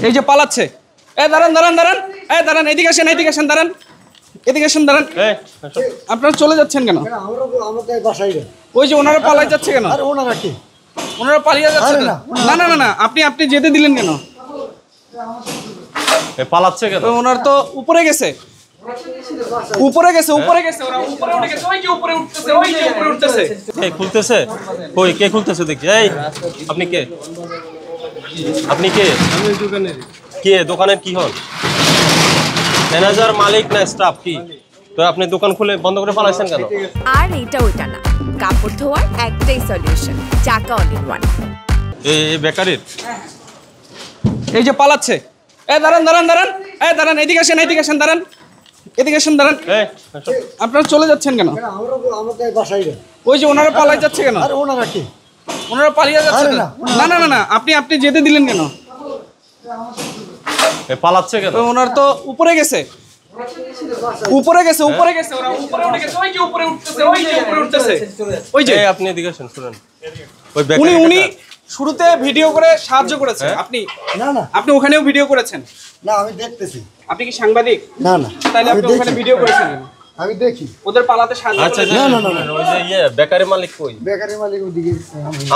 এই যে পালাচ্ছে। দাঁড়ান দাঁড়ান দাঁড়ান, দাঁড়ান, এদিকে আসেন, এদিকে আসেন, দাঁড়ান, এদিকে আসেন, দাঁড়ান। আপনারা চলে যাচ্ছেন কেন? ওই যে ওনারা পালাই যাচ্ছে কেন? ওনারা পালিয়ে যাচ্ছে। না না না না, আপনি যেতে দিলেন কেন? পালাচ্ছে কেন? ওনার তো উপরে গেছে, উপরে গেছে, উপরে গেছে, ওরা উপরে উঠে গেছে। ওই যে উপরে উঠতেছে, ওই যে উপরে উঠতেছে। এই খুলতেছে, কই কে খুলতেছে দেখি। এই আপনি কে? আপনি কে? আমি দোকানের। কে দোকানের কি হন? ম্যানেজার, মালিক না স্টাফ কি? তো আপনি দোকান খুলে বন্ধ করে পালাইছেন কেন? আর এটা ওইটা না, কাপড় ধোয়ার একটাই সলিউশন, চাকা অল ইন ওয়ান। এই বেকারির এই যে পালাচ্ছে। দাঁড়ান দাঁড়ান দাঁড়ান, দাঁড়ান, এদিকে আসেন, এদিকে আসেন, দাঁড়ান, এদিকে আসেন, দাঁড়ান। আপনারা চলে যাচ্ছেন কেন? ওই যে ওনারা পালাই যাচ্ছে কেন? ওনারা পালিয়ে যাচ্ছে। না না না না, আপনি যেতে দিলেন কেন? পালাচ্ছে কেন? ওনার তো উপরে গেছে, উপরে গেছে, উপরে গেছে, ওরা উপরে উঠে গেছে। ওই যে উপরে উঠতেছে, ওই যে উপরে উঠতেছে। ওই যে আপনি এদিকে আসেন, শুনেন। ওই উনি শুরুতে ভিডিও করে সাহায্য করেছেন। আপনি ওখানেও ভিডিও করেছেন। না, আমি দেখতেছি। আপনি কি সাংবাদিক? না না, তাহলে আপনি ওখানে ভিডিও করেছেন। আমি দেখি ওদের পালাতে সাহায্য আচ্ছা করেছেন। না না না, ওই যে বেকারি মালিক কই? বেকারি মালিক ওদিকে।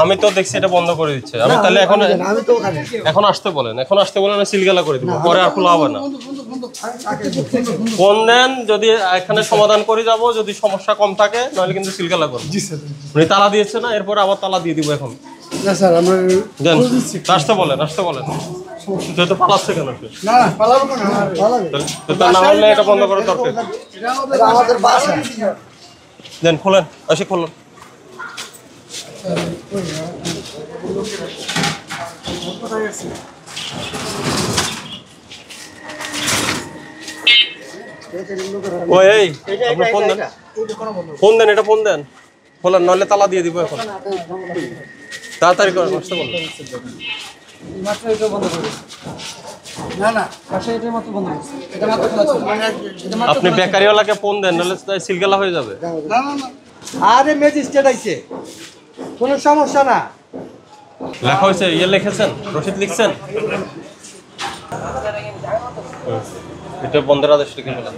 আমি তো দেখছি এটা বন্ধ করে দিচ্ছে। আমি তাহলে আমি তো ওখানে। এখন আসতে বলেন, এখন আসতে বলেন, সিলগালা করে দিব, পরে আর খোলা হবে না। ফোন দেন, যদি এখানে সমাধান করে যাব, যদি সমস্যা কম থাকে নাহলে কিন্তু সিলগালা করব। উনি তালা দিয়েছে না, এরপরে আবার তালা দিয়ে দিব এখন। না স্যার, আমরা দেন, আসতে বলেন, আসতে বলেন। তুই তো পালাচ্ছে কেন? না পালাবো না, পালাবে। তো না হলে এটা বন্ধ করার দরকার। এটা আমাদের বাসা। দেন, খোলেন, আসি খোলেন। ওই এই আপনি ফোন দেন, ফোন দেন, এটা ফোন দেন, খোলেন, নইলে তালা দিয়ে দিব এখন। তাড়াতাড়ি করেন, আসতে বলেন। আপনি বেকারিওয়ালাকে ফোন দেন, নাহলে সিলগালা হয়ে যাবে। আরে ম্যাজিস্ট্রেট আইছে, কোনো সমস্যা না। লেখা হয়েছে, ইয়ে লিখেছেন, রসিদ লিখছেন? এটা বন্ধের আদেশ লিখে ফেলেন।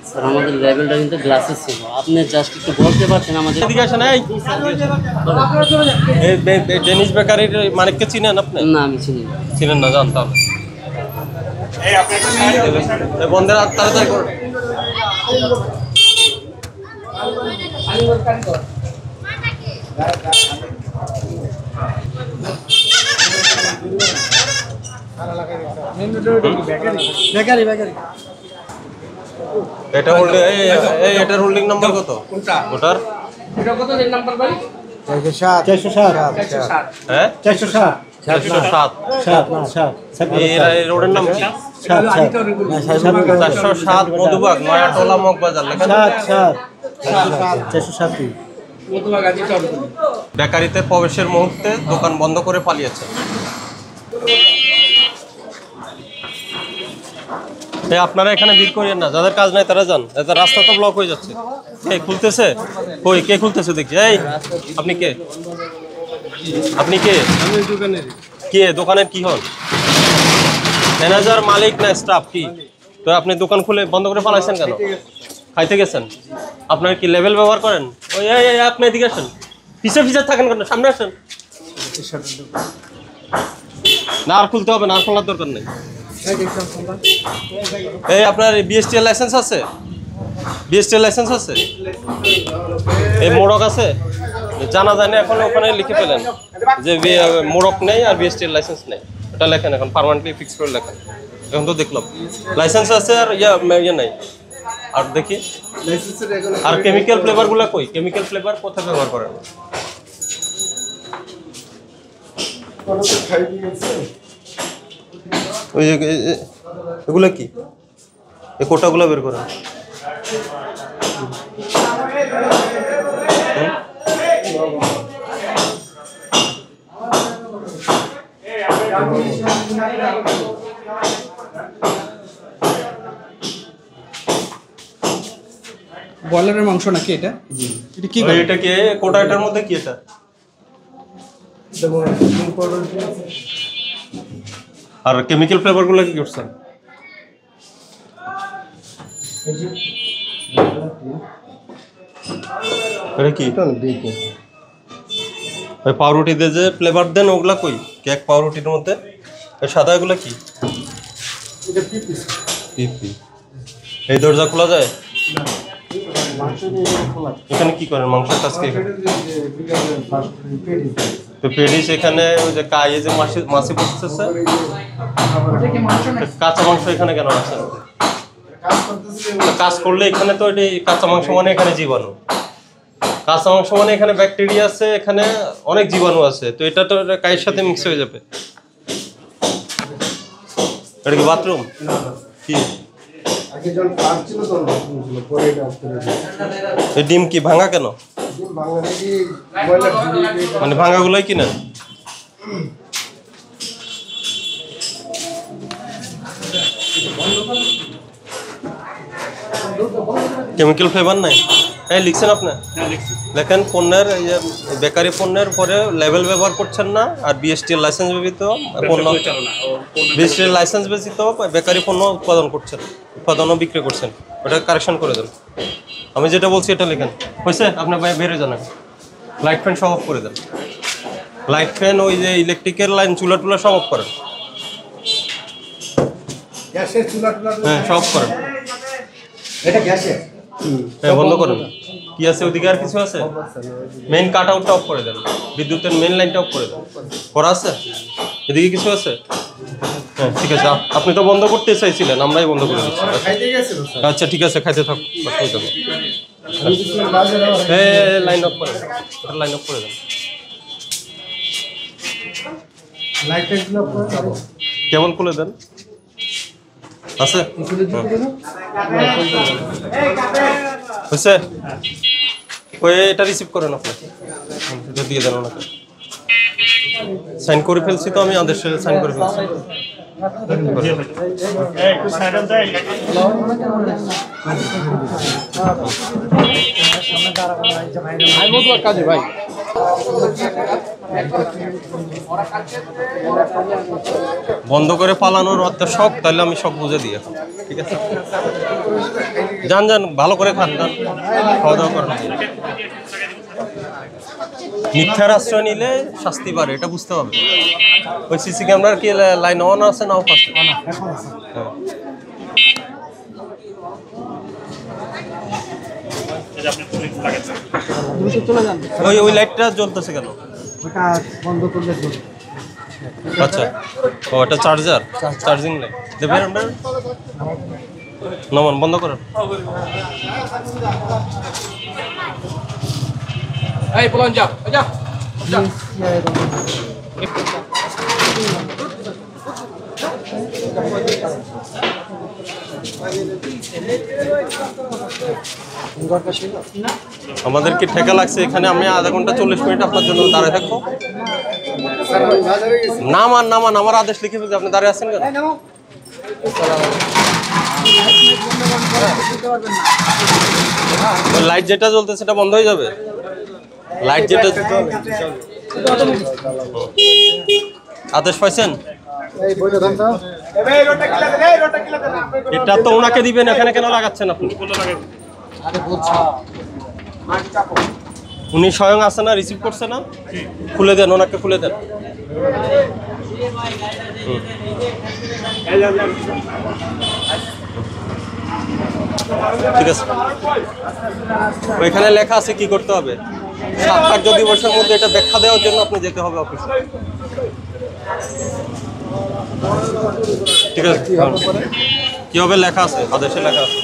স্যার আমাদের লেভেলটা কিন্তু গ্লাসেস ছিল, আপনি জাস্ট একটু বলতে পারছেন আমাদের। এদিকে আসেন। এই ডেনিশ বেকারির মালিককে চিনেন আপনি? না আমি চিনি না। চিনেন না, জান তাহলে বন্ধের তাড়াতাড়ি করুন। Bakery bakery. এটা হোল্ডিং, এই এটার হোল্ডিং নাম্বার কত? ওটার এটা কত দিন নাম্বার ভাই? 407 হ্যাঁ 407 407। এই রোডের নাম কি? 407 মধুবাগ, নয়াটোলা, মগবাজার লেখা। 407 বেকারিতে প্রবেশের মুহূর্তে দোকান বন্ধ করে পালিয়েছে। আপনারা এখানে ভিড় করিয়েন না, যাদের কাজ নাই তারা যান, রাস্তা তো ব্লক হয়ে যাচ্ছে। এই খুলতেছে, কই কে খুলতেছে দেখি। এই আপনি কে? আপনি কে? আমি দোকানের। কে দোকানের কি হন? ম্যানেজার, মালিক না স্টাফ কি? তো আপনি দোকান খুলে বন্ধ করে পালাইছেন কেন? খাইতে গেছেন? আপনার কি লেভেল ব্যবহার করেন? ওই আপনি এদিকে আসেন, পিছে পিছে থাকেন কেন? সামনে আসেন। না আর খুলতে হবে না, আর খোলার দরকার নেই। এই আপনার বিএসটি লাইসেন্স আছে? বিএসটি লাইসেন্স আছে? এই মোড়ক আছে? জানা যায় না এখন, ওখানে লিখে পেলেন যে মোড়ক নেই আর বিএসটি লাইসেন্স নেই। এটা লেখেন এখন, পার্মানেন্টলি ফিক্স করে লেখেন। এখন তো দেখলাম লাইসেন্স আছে আর ইয়ে নাই। আর দেখি আর কেমিক্যাল ফ্লেভার গুলা কই? কেমিক্যাল ফ্লেভার কোথায় ব্যবহার করেন? ওই এগুলা কি? এই কোটাগুলো বের করেন। বয়লারের মাংস নাকি এটা? এটা কি? এটা কি কোটা? এটার মধ্যে কি এটা? আর কেমিক্যাল ফ্লেভারগুলো কি করছেন? এটা কি ওই পাউরুটিতে যে ফ্লেভার দেন ওগুলা কই? কেক পাউরুটির মধ্যে ওই সাদা এগুলো কি? পিপি। এই দরজা খোলা যায়? এখানে কি করেন? মাংসের কাজ কি? তো পেডিস এখানে ওই যে কায়ে যে মাছি বসতেছে, কাঁচা মাংস এখানে কেন আছে? কাজ করলে এখানে তো এটি কাঁচা মাংস মানে এখানে জীবাণু, কাঁচা মাংস মানে এখানে ব্যাকটেরিয়া আছে, এখানে অনেক জীবাণু আছে, তো এটা তো কায়ের সাথে মিক্স হয়ে যাবে। এটা কি বাথরুম? কি এই ডিম কি ভাঙা কেন? মানে ভাঙাগুলোই কিনা? কেমিক্যাল ফ্লেভার নাই? হ্যাঁ লিখছেন আপনি? লেখেন পণ্যের বেকারি পণ্যের পরে লেবেল ব্যবহার করছেন না, আর বিএসটিএল লাইসেন্স ব্যতীত পণ্য, বিএসটিএল লাইসেন্স ব্যতীত বেকারি পণ্য উৎপাদন করছেন, উৎপাদন ও বিক্রি করছেন, ওটা কারেকশন করে দেন। আমি যেটা বলছি এটা লিখেন। হয়েছে? আপনি বেরিয়ে যান। লাইট ফ্যান সব অফ করে দেন। লাইট ফ্যান, ওই যে ইলেকট্রিকের লাইন, চুলা টুলা সব অফ করেন। হ্যাঁ সব করেন। এটা গ্যাসে হ্যাঁ বন্ধ করুন। কি আছে ওদিকে? আর কিছু আছে? মেইন কাট আউটটা অফ করে দেন, বিদ্যুতের মেইন লাইনটা অফ করে দেন। করা আছে? এদিকে কিছু আছে? হ্যাঁ ঠিক আছে। আপনি তো বন্ধ করতে চাইছিলেন, আমরাই বন্ধ করে দিচ্ছি। আচ্ছা ঠিক আছে, খাইতে থাক, অসুবিধা নেই। হ্যাঁ লাইন অফ করে দেন, লাইন অফ করে দেন। কেমন খুলে দেন? আছে? হয়েছে? ওই এটা রিসিভ করেন আপনি, এটা দিয়ে দেন ওনাকে। সাইন করে ফেলছি তো আমি, আদেশে সাইন করে ফেলছি। কাজে ভাই বন্ধ করে পালানোর অর্থ শখ, তাহলে আমি শখ বুঝে দিই এখন। ঠিক আছে, যান যান, ভালো করে খান, যান, খাওয়া দাওয়া করেন। মিথ্যার আশ্রয় নিলে শাস্তি বাড়ে, এটা বুঝতে হবে। ওই সিসি ক্যামেরার কি লাইন অন আছে না অফ আছে? ওই লাইটটা জ্বলতেছে কেন? বন্ধ করলে আচ্ছা, ও এটা চার্জার, চার্জিং লাইট দেবেন আমরা। নমন বন্ধ করেন। এই বলুন, যা যা যা। আমাদের কি ঠেকা লাগছে এখানে? আমি আধা ঘন্টা 40 মিনিট আপনার জন্য দাঁড়িয়ে থাকবো। নামান নামান, আমার আদেশ লিখে ফেলছি, আপনি দাঁড়িয়ে আছেন কেন? লাইট যেটা জ্বলতেছে সেটা বন্ধ হয়ে যাবে। লাইট যেটা আদেশ পাইছেন, এটা তো ওনাকে দিবেন, এখানে কেন লাগাচ্ছেন আপনি? উনি স্বয়ং আসে না, রিসিভ করছে না? খুলে দেন, ওনাকে খুলে দেন। ঠিক আছে, ওইখানে লেখা আছে কি করতে হবে। 7 কার্য দিবসের মধ্যে এটা ব্যাখ্যা দেওয়ার জন্য আপনি যেতে হবে অফিসে। ঠিক আছে, কি হবে লেখা আছে, আদেশে লেখা আছে।